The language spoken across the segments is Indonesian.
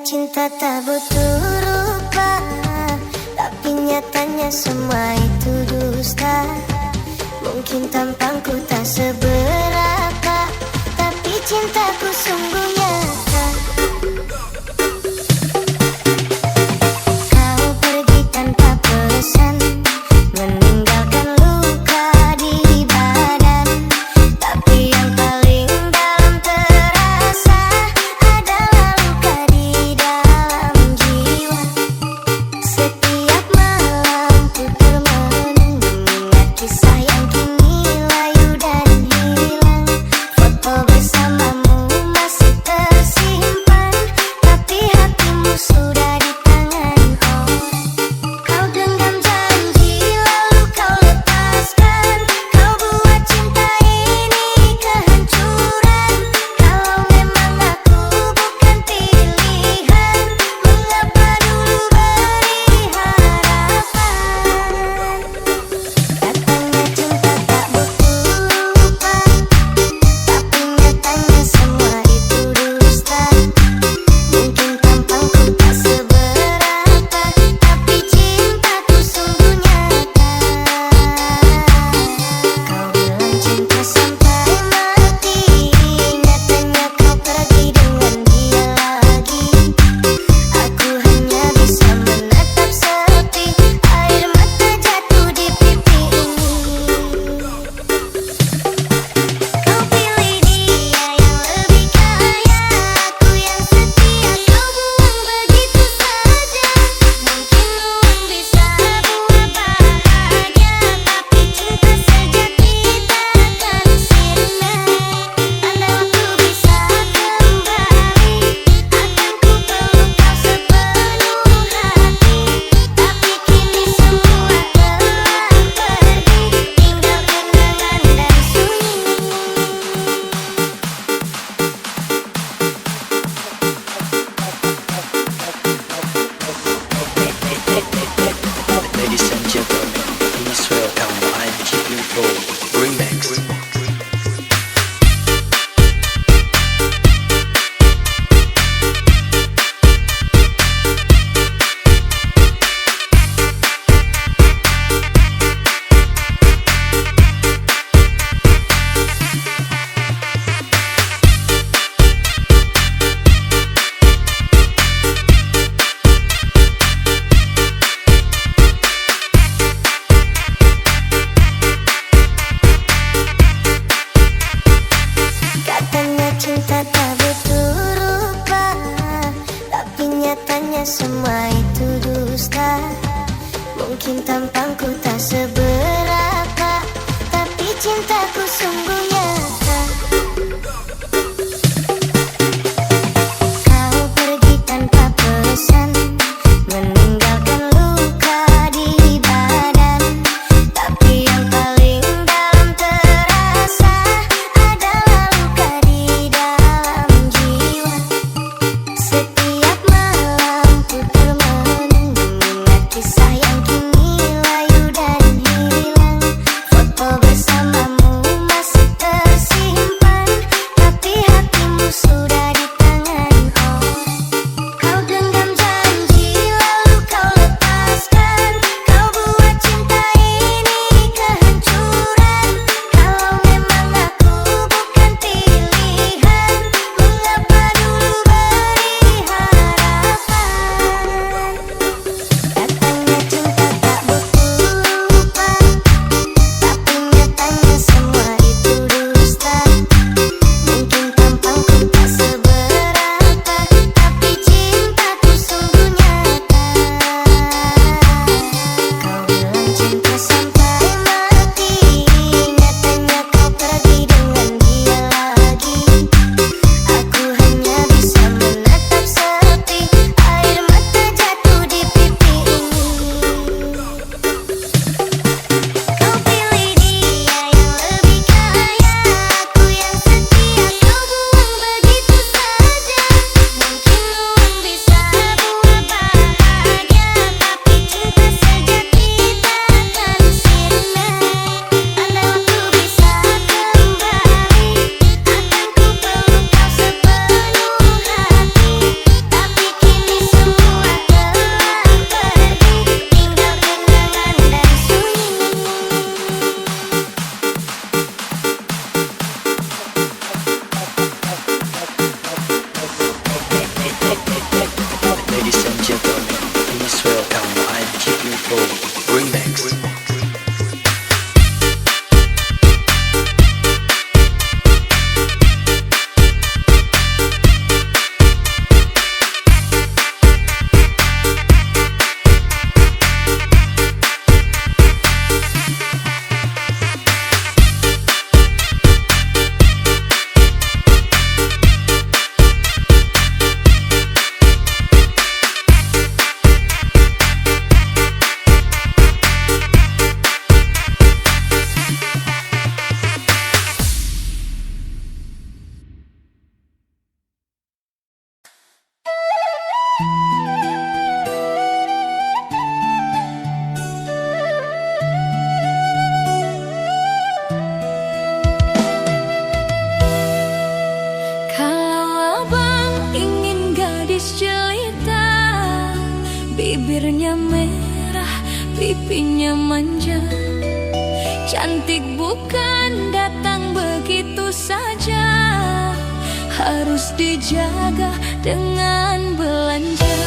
cinta tak butuh rupa, tapi nyatanya semua itu dusta. Mungkin tampangku tak seberapa, tapi cintaku sungguh nyata. Kau pergi tanpa pesan, meninggalkan luka di badan, tapi yang paling dalam terasa adalah luka di dalam jiwa. Setiap malam ku termenung mengingat kisah yang kini layu dan hilang. Foto bersamamu masih tersimpan, tapi hatimu sudah di tangan orang. Kau genggam janji lalu kau lepaskan, kau buat cinta ini kehancuran. Kalau memang aku bukan pilihan, mengapa dulu beri harapan? Katanya cinta tak butuh rupa, tapi nyatanya semua itu dusta. Mungkin tampangku tak seberapa, tapi cintaku sungguh nyata. Kau bilang cinta sampai mati, nyatanya kau pergi dengan dia lagi. Aku hanya bisa menatap sepi, air mata jatuh di pipi ini. Kau pilih dia yang lebih kaya, aku yang setia kau buang begitu saja. Mungkin uang bisa buat bahagia, tapi cinta sejati takkan sirna. Andai waktu bisa kembali, akan ku peluk kau sepenuh hati. Tapi kini semua telah pergi, tinggal kenangan dan sunyi. Ladies and gentlemen, please welcome I'm Keeping Flow Remix. Katanya cinta tak butuh rupa, tapi nyatanya semua itu dusta. Mungkin tampangku tak seberapa, tapi cintaku sungguh nyata. Kau pergi tanpa pesan, meninggalkan luka di badan, tapi yang paling dalam terasa adalah luka di dalam jiwa. Setiap malam ku termenung mengingat kisah yang kini Bibirnya merah, pipinya manja. Cantik bukan datang begitu saja, harus dijaga dengan belanja.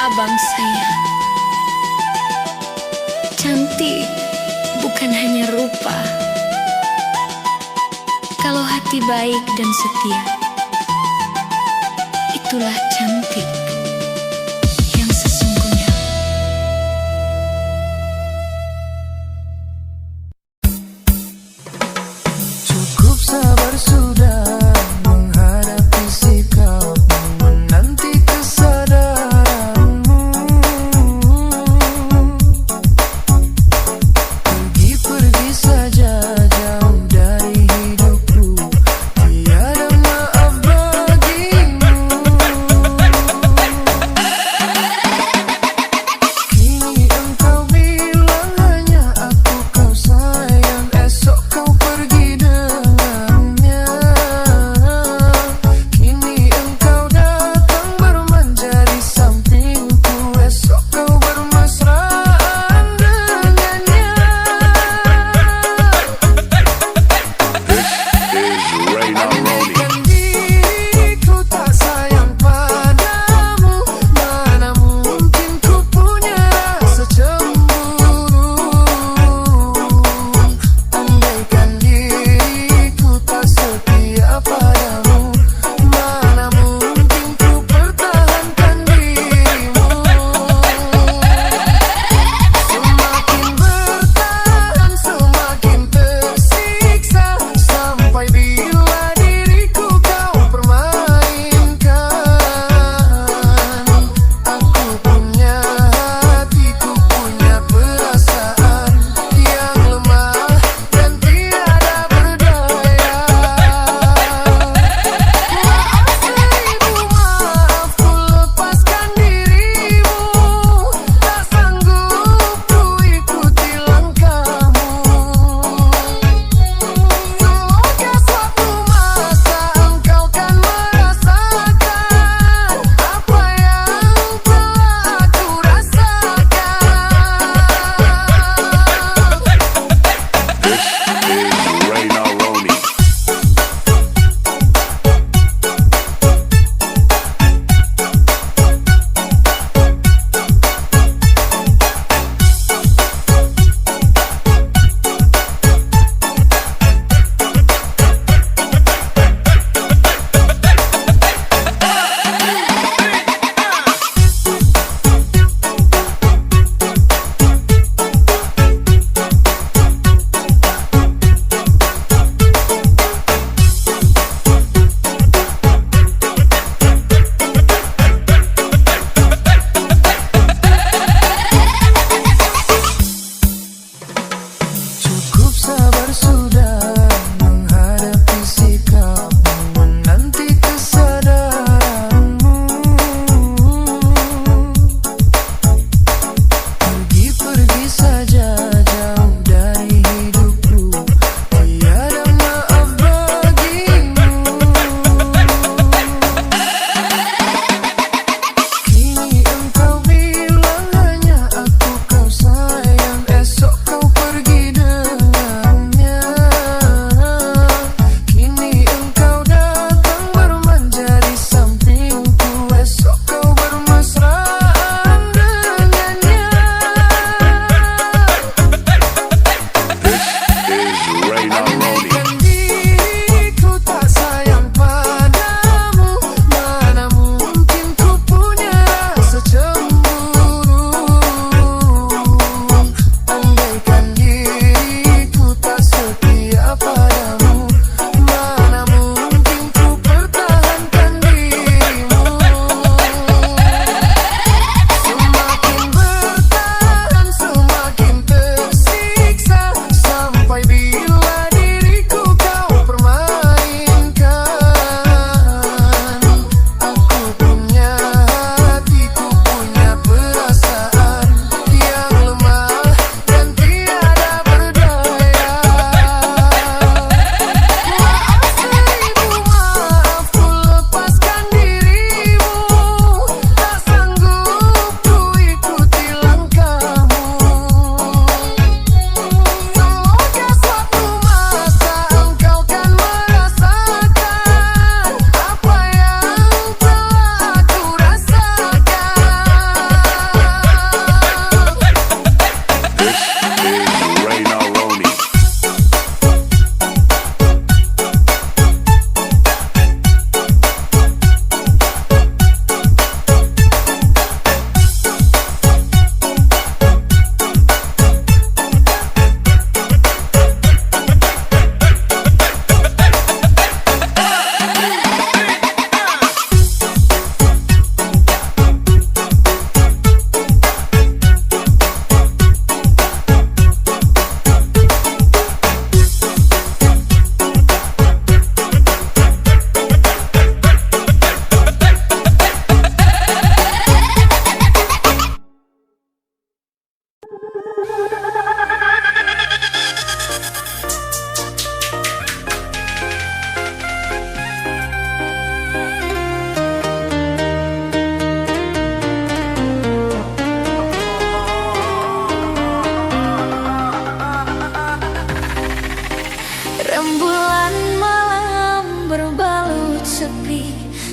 Abang sayang, cantik bukan hanya rupa. Kalau hati baik dan setia, itulah cantik yang sesungguhnya. Cukup sabar sudah menghadapi sikapmu, menanti kesadaranmu. Pergi saja jauh dari hidupku, tiada maaf bagimu. Kini engkau bilang hanya aku kau sayang, esok kau pergi dengannya.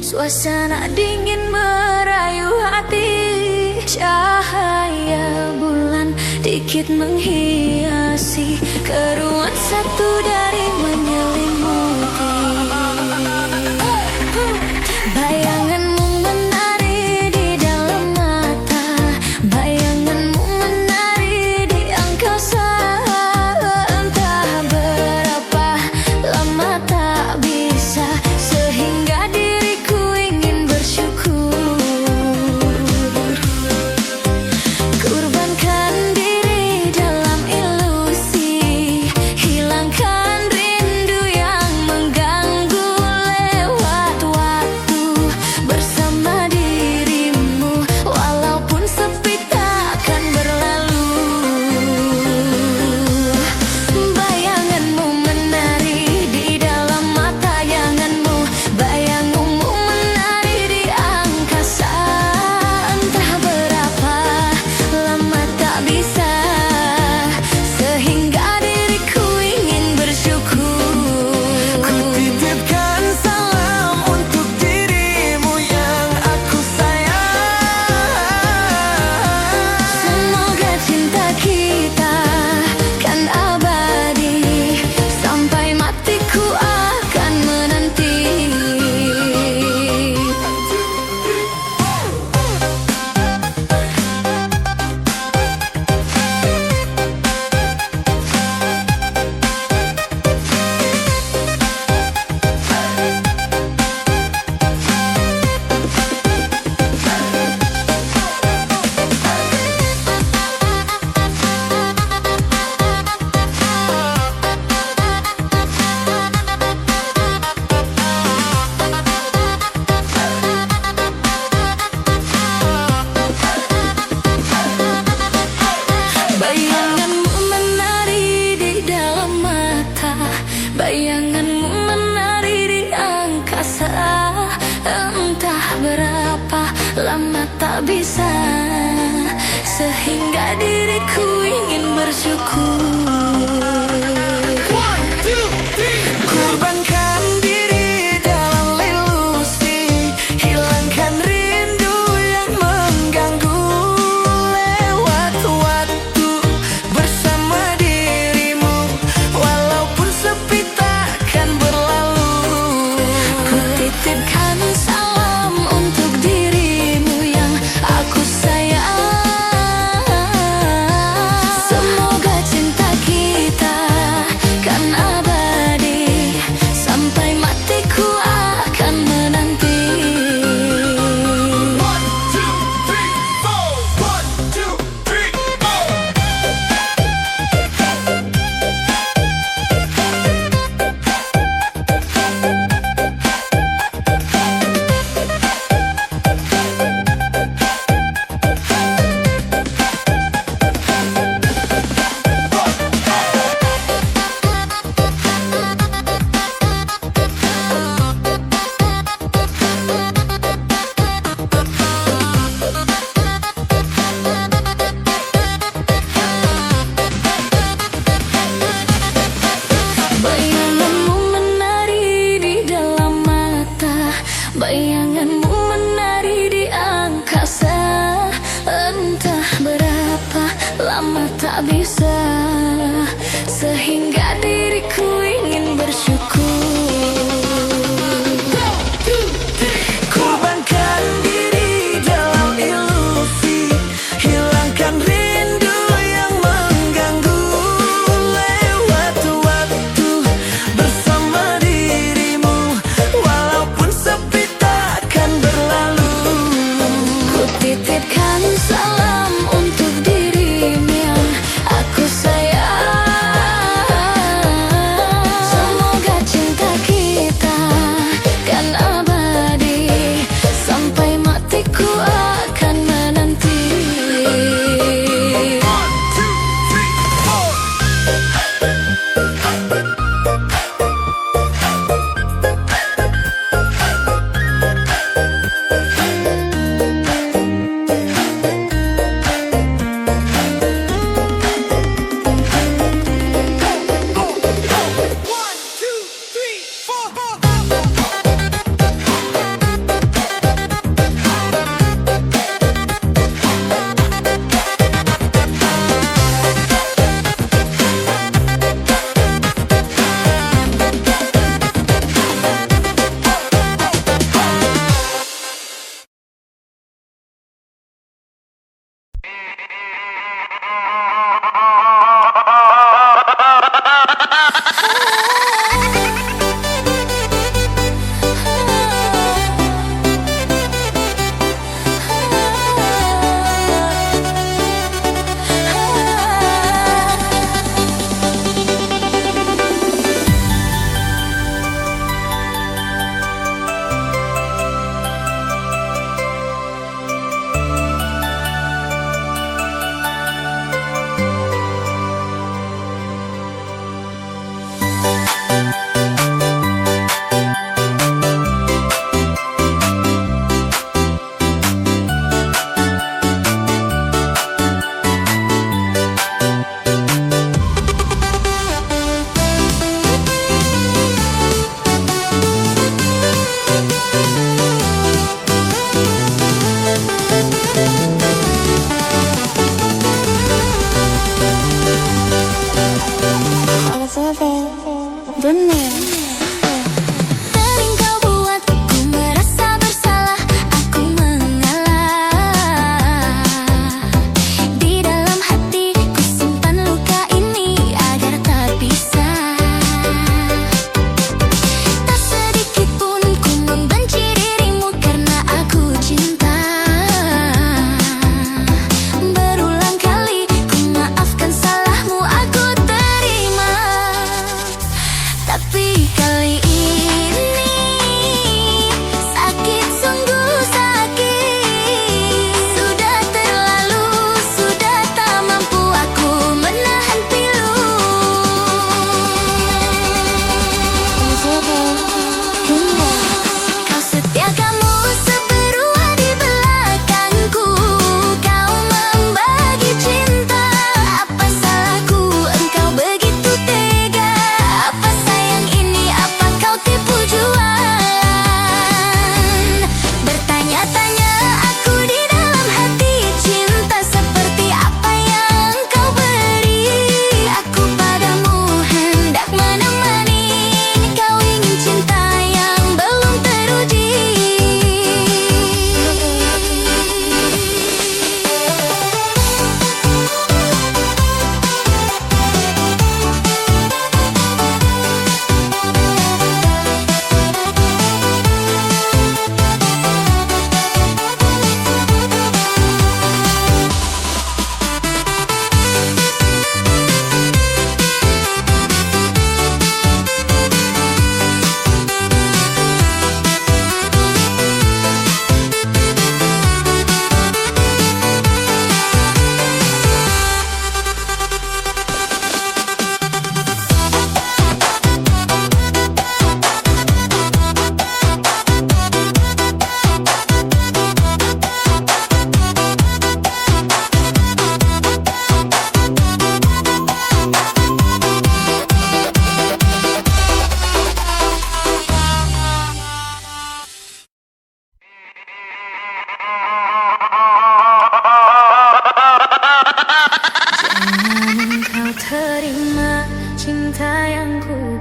Suasana dingin merayu hati, cahaya bulan dikit menghiasi keruan satu dari menyelimuti. Bayanganmu menari di dalam mata, bayanganmu menari di angkasa. Entah berapa lama tak bisa, sehingga diriku ingin bersyukur. Kurbankan diri dalam ilusi, hilangkan bayanganmu menari di angkasa. Entah berapa lama tak bisa, sehingga diriku ingin bersyukur. Kurbankan diri dalam ilusi, hilangkan rindu yang mengganggu. Lewat waktu bersama dirimu, walaupun sepi takkan berlalu. Ku titipkan salam untuk dirimu yang aku sayang. Semoga cinta kita kan abadi, sampai matiku akan menanti. Bayanganmu menari di dalam mata, bayanganmu menari di angkasa. Entah berapa lama tak bisa, sehingga diriku ingin bersyukur. Kurbankan diri dalam ilusi, hilangkan rindu yang mengganggu. Lewat waktu bersama dirimu, walaupun sepi takkan berlalu. Ku titipkan salam untuk dirimu yang aku sayang. Semoga cinta kita kan abadi, sampai matiku akan menanti. Sering kau buatku merasa bersalah, aku mengalah. Di dalam hatiku simpan luka ini agar tak bisa. Tak sedikit pun ku membenci dirimu karena aku cinta. Berulang kali ku maafkan salahmu, aku terima. Tapi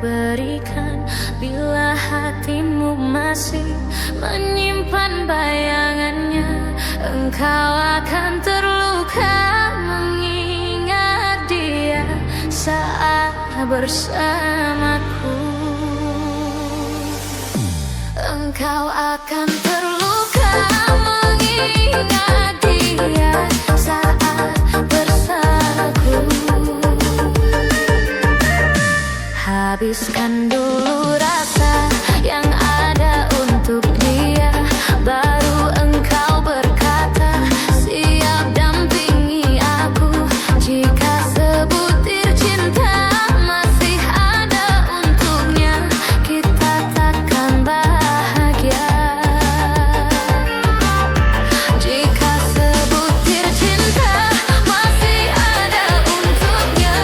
berikan. Bila hatimu masih menyimpan bayangannya, engkau akan terluka mengingat dia saat bersamaku. Engkau akan terluka mengingat dia saat bersamaku. Habiskan dulu rasa yang ada untuk dia, baru engkau berkata siap dampingi aku. Jika sebutir cinta masih ada untuknya, kita takkan bahagia. Jika sebutir cinta masih ada untuknya,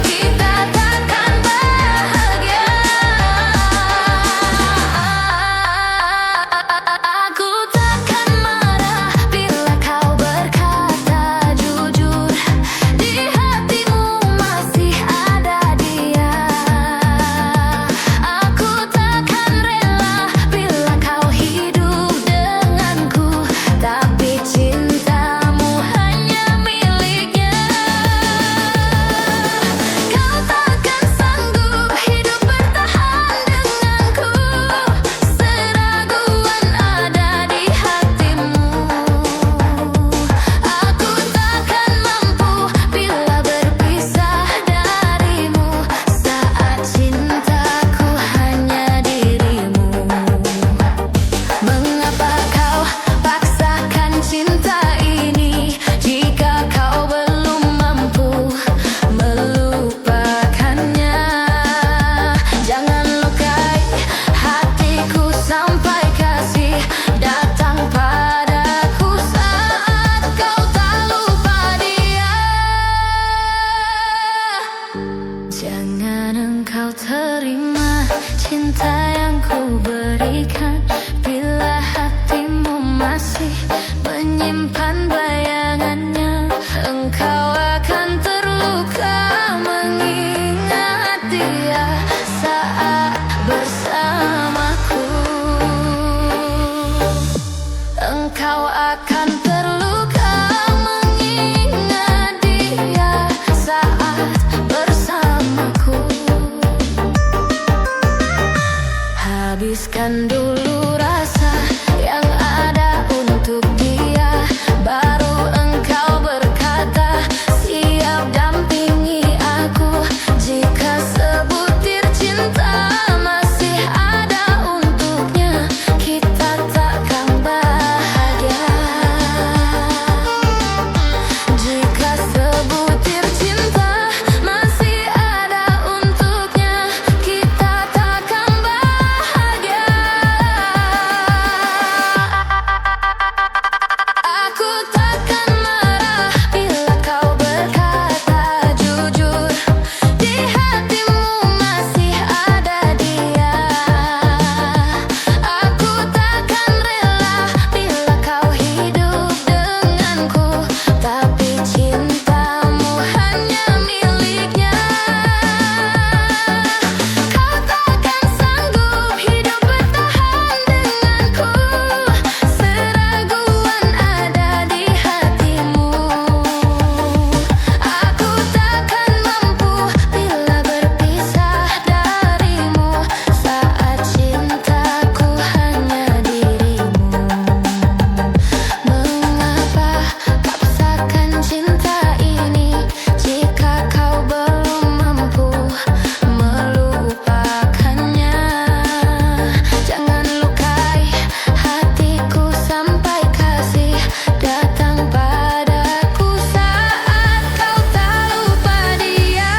kita takkan bahagia. Aku takkan marah bila kau berkata jujur, di hatimu masih ada dia. Aku takkan rela bila kau hidup denganku, tapi cintamu hanya miliknya. Kau takkan sanggup hidup bertahan denganku, seraguan ada di hatimu. Aku takkan mampu bila berpisah darimu, saat cintaku hanya dirimu. Mengapa kau paksakan cinta ini jika kau belum mampu melupakannya? Jangan lukai hatiku sampai kasih datang padaku saat kau tak lupa dia. Jangan engkau terima cinta yang ku berikan, bila hatimu masih menyimpan bayangannya. Engkau akan terluka mengingat dia saat bersamaku. Engkau akan terluka mengingat dia saat bersamaku. Habiskan dulu rasa yang ada untuk dia, baru engkau berkata siap dampingi aku. Jika sebutir cinta masih ada untuknya, kita takkan bahagia. Jika sebutir cinta masih ada untuknya, kita takkan bahagia. Aku takkan marah bila kau berkata jujur, di hatimu masih ada dia. Aku takkan rela bila kau hidup denganku, tapi cintamu hanya miliknya. Kau takkan sanggup hidup bertahan denganku, seraguan ada di hatimu. Aku takkan mampu bila berpisah darimu, saat cintaku hanya dirimu. Mengapa paksakan cinta ini jika kau belum mampu melupakannya? Jangan lukai hatiku sampai kasih datang padaku saat kau tak lupa dia.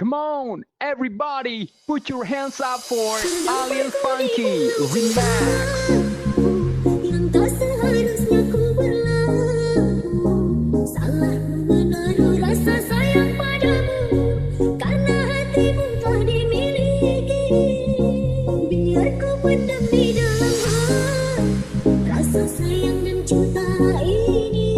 Come on, everybody, put your hands up for Alien Funky Remix. Yang tak seharusnya ku berlaku, salah menaruh rasa sayang padamu, karena hatimu telah dimiliki. Biar ku pendam di dalam hati rasa sayang dan cinta ini.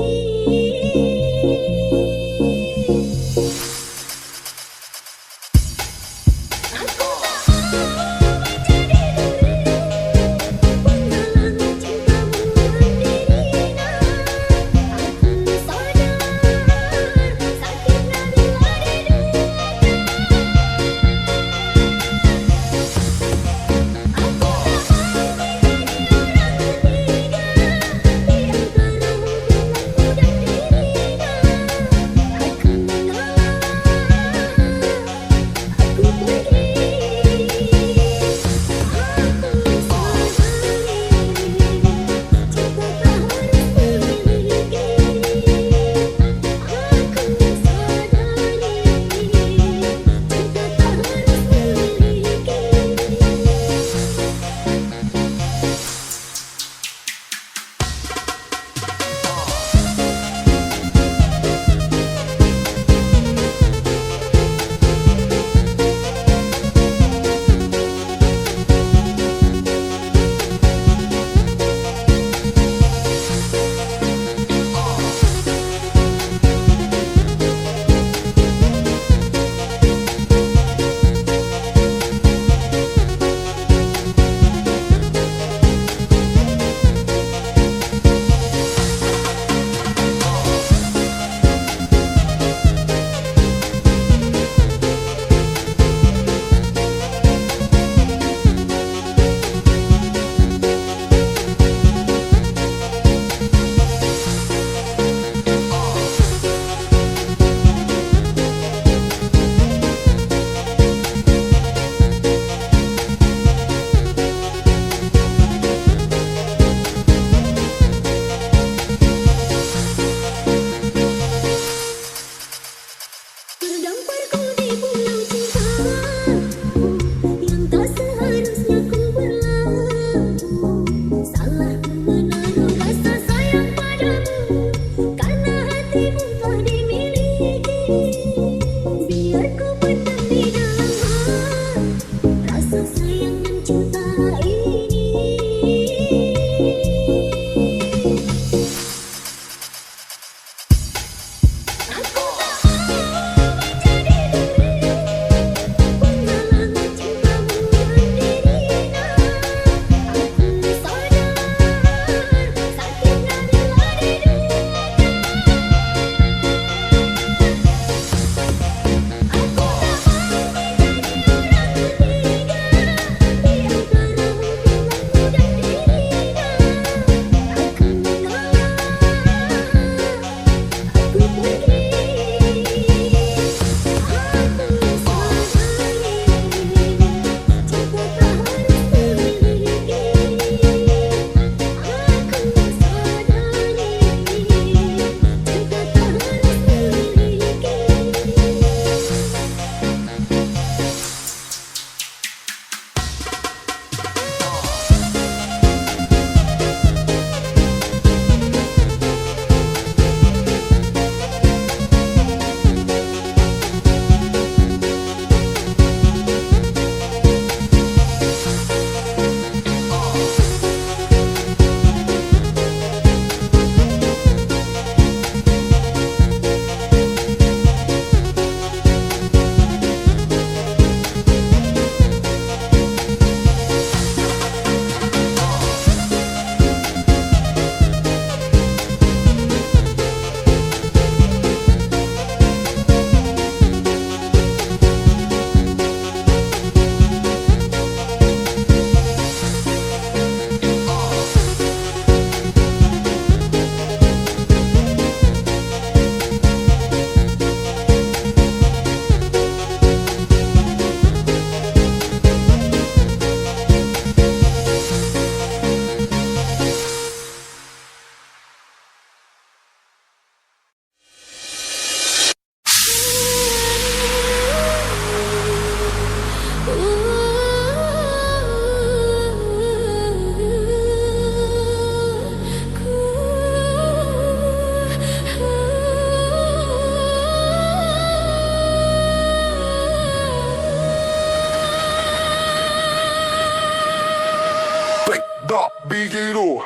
gitu.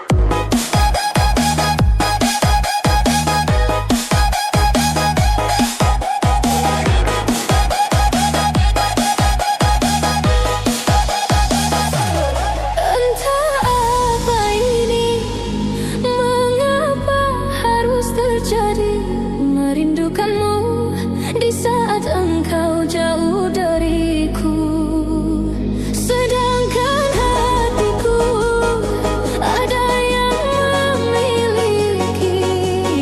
Entah apa ini, mengapa harus terjadi. Merindukanmu di saat engkau jauh dariku. Sedangkan hatiku ada yang memiliki,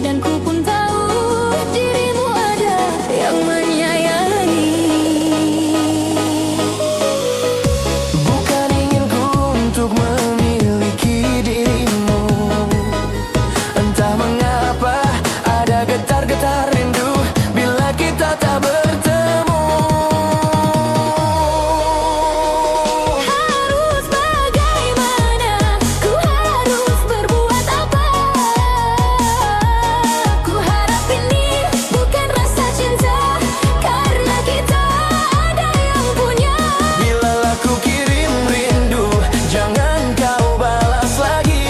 dan ku pun tahu dirimu ada yang menyayangi. Bukan inginku untuk memiliki dirimu. Entah mengapa ada getar-getar rindu bila kita tak bertemu. Harus bagaimana, ku harus berbuat apa? Ku harap ini bukan rasa cinta, karena kita ada yang punya. Bila aku kirim rindu, jangan kau balas lagi.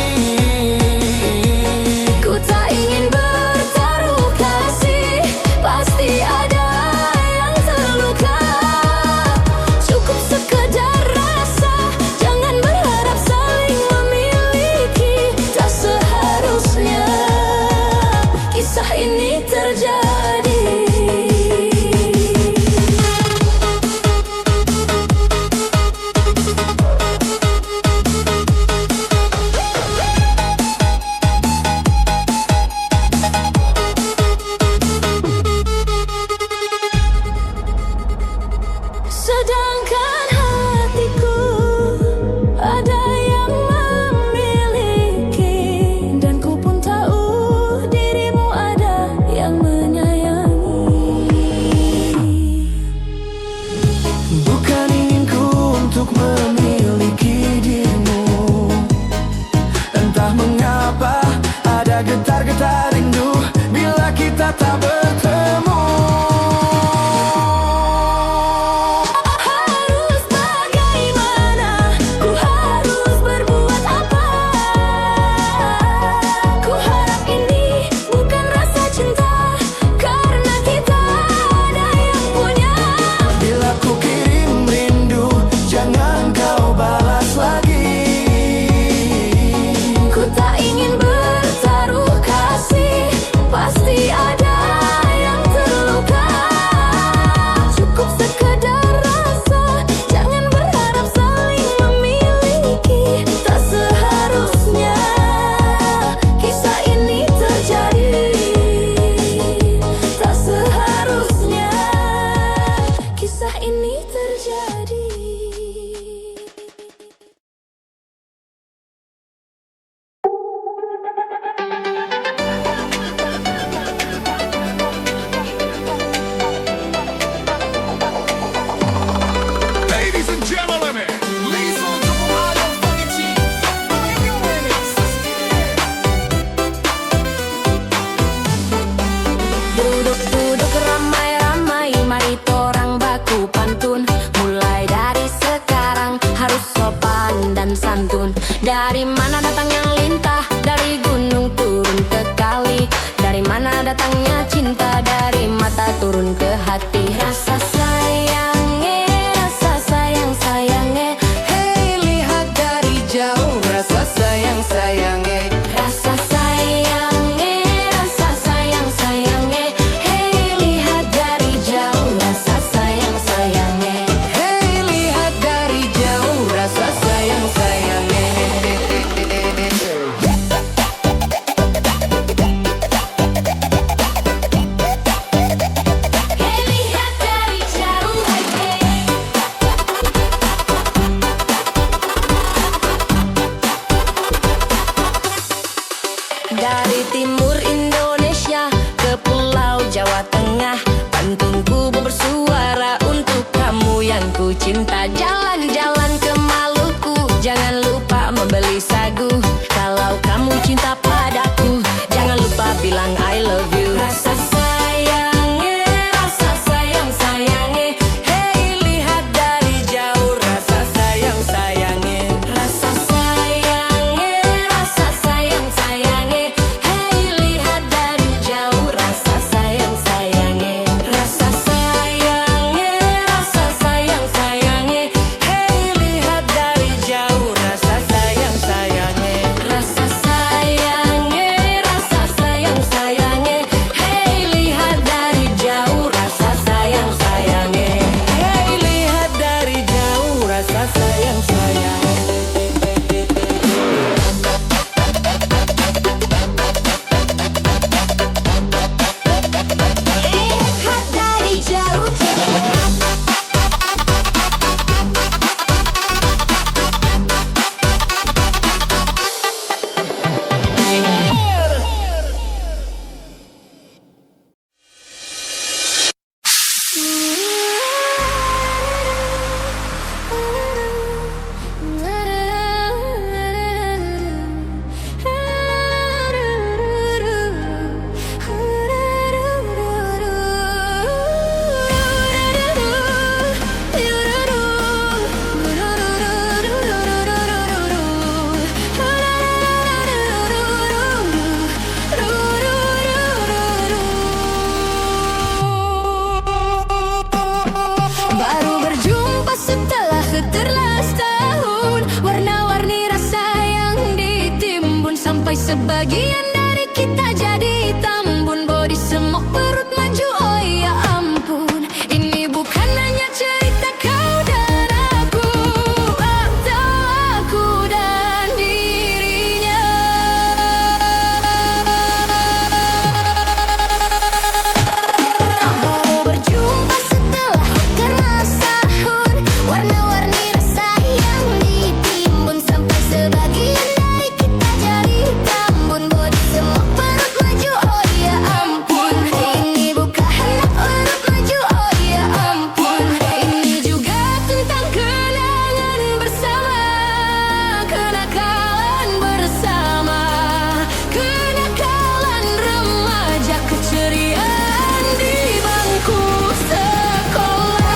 Ku tak ingin bertaruh kasih, pasti ada yang terluka. Cukup sekedar rasa, jangan berharap saling memiliki. Tak seharusnya kisah ini terjadi. Sedangkan hatiku ada yang memiliki, dan ku pun tahu dirimu ada yang menyayangi. Bukan inginku untuk memiliki dirimu. Entah mengapa ada getar-getar rindu bila kita tak bertemu. Harus bagaimana, ku harus berbuat apa? Ku harap ini bukan rasa cinta, karena kita ada yang punya. Bila ku kirim rindu, jangan kau balas lagi. Ku tak ingin bertaruh kasih, pasti ada yang terluka. Cukup sekedar rasa, jangan berharap saling memiliki. Tak seharusnya kisah ini terjadi. Tak seharusnya kisah ini terjadi. Ladies and gentlemen, Lisa Ayo Funky Remix. Duduk-duduk ramai-ramai, mari torang baku pantun. Mulai dari sekarang harus sopan dan santun. Dari mana datangnya lintah, dari gunung turun ke kali. Dari mana datangnya cinta, dari mata turun ke hati. Rasa sayangnya, rasa sayang-sayangnya. Hei, lihat dari jauh rasa sayang-sayangnya. Rasa sayangnya, rasa sayang-sayangnya. Hei, lihat dari jauh rasa sayang-sayangnya. Hei, lihat dari jauh rasa sayang-sayangnya. Hey, lihat sebagian dari kita jadi tambun, body semok perut maju, oh ya ampun. Ini bukan hanya cerita kau dan aku, atau aku dan dirinya. Baru berjumpa setelah karena sahur, warna-warni rasa yang ditimbun, sampai sebagian dari kita jadi tambun, body semok perut maju, oh ya ampun. Ini bukan hanya perut maju, oh ya ampun. Ini juga tentang kenangan bersama, kenakalan bersama, kenakalan remaja, keceriaan di bangku sekolah.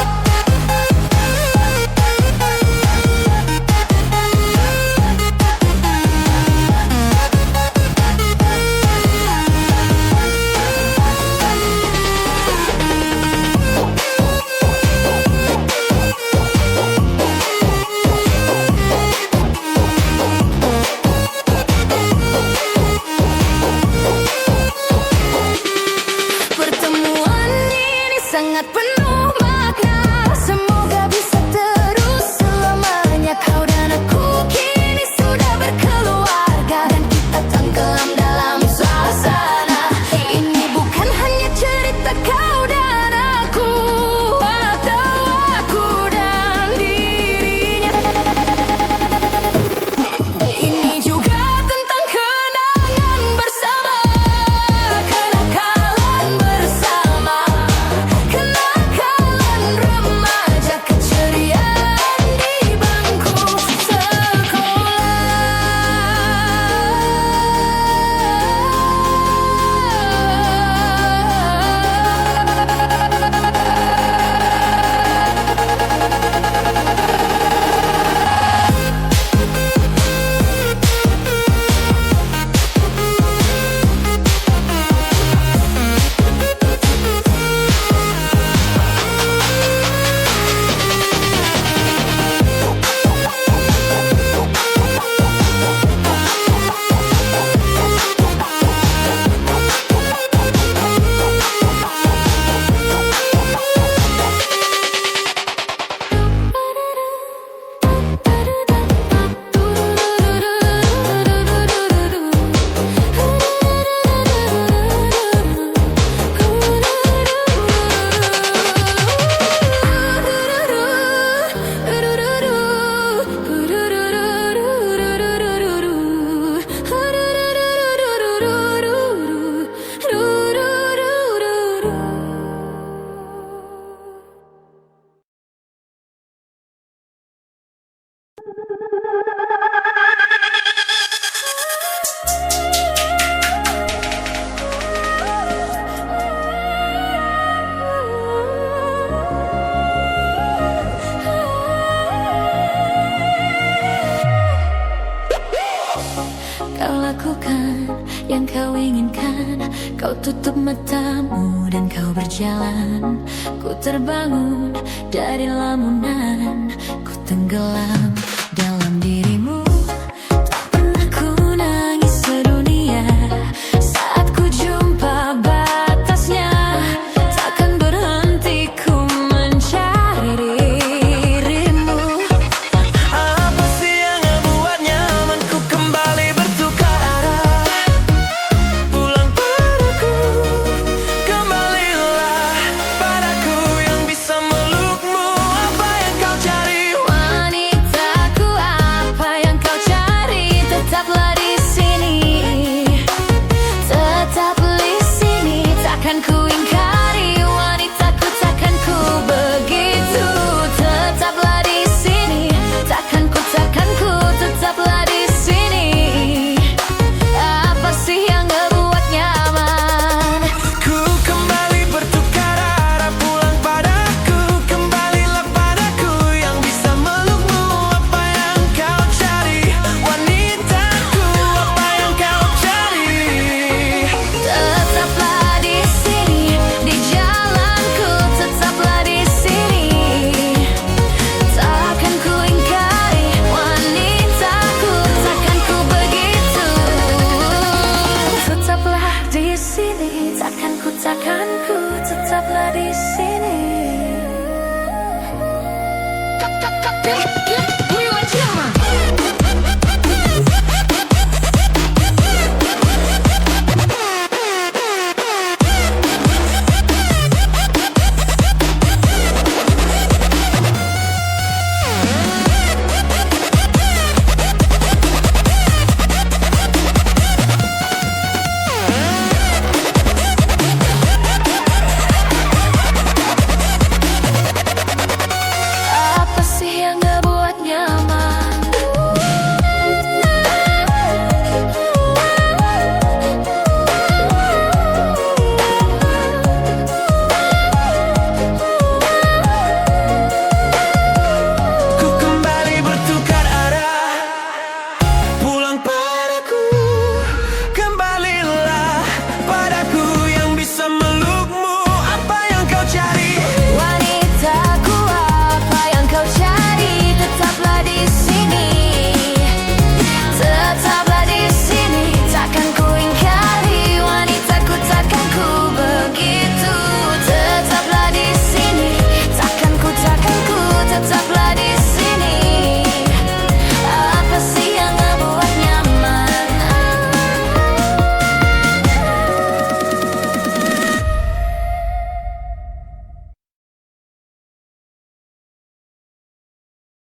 Pertemuan ini sangat penuh makna, semoga bisa terus selamanya. Kau dan aku kini sudah berkeluarga, dan kita tenggelam dalam suasana. Ini bukan hanya cerita kau dan aku, atau aku dan dirinya. Ini juga tentang kenangan bersama, kenakalan bersama, kenakalan remaja, keceriaan di bangku Kau lakukan yang kau inginkan, kau tutup matamu dan kau berjalan. Ku terbangun dari lamunan, ku tenggelam dalam dirimu. Tak pernah ku nangis sedunia saat ku jumpa batasnya. Takkan berhenti ku mencari dirimu. Apa sih yang ngebuat nyaman ku kembali bertukar arah? Pulang padaku, kembalilah padaku yang bisa melukmu. Apa yang kau cari? Wanita sini.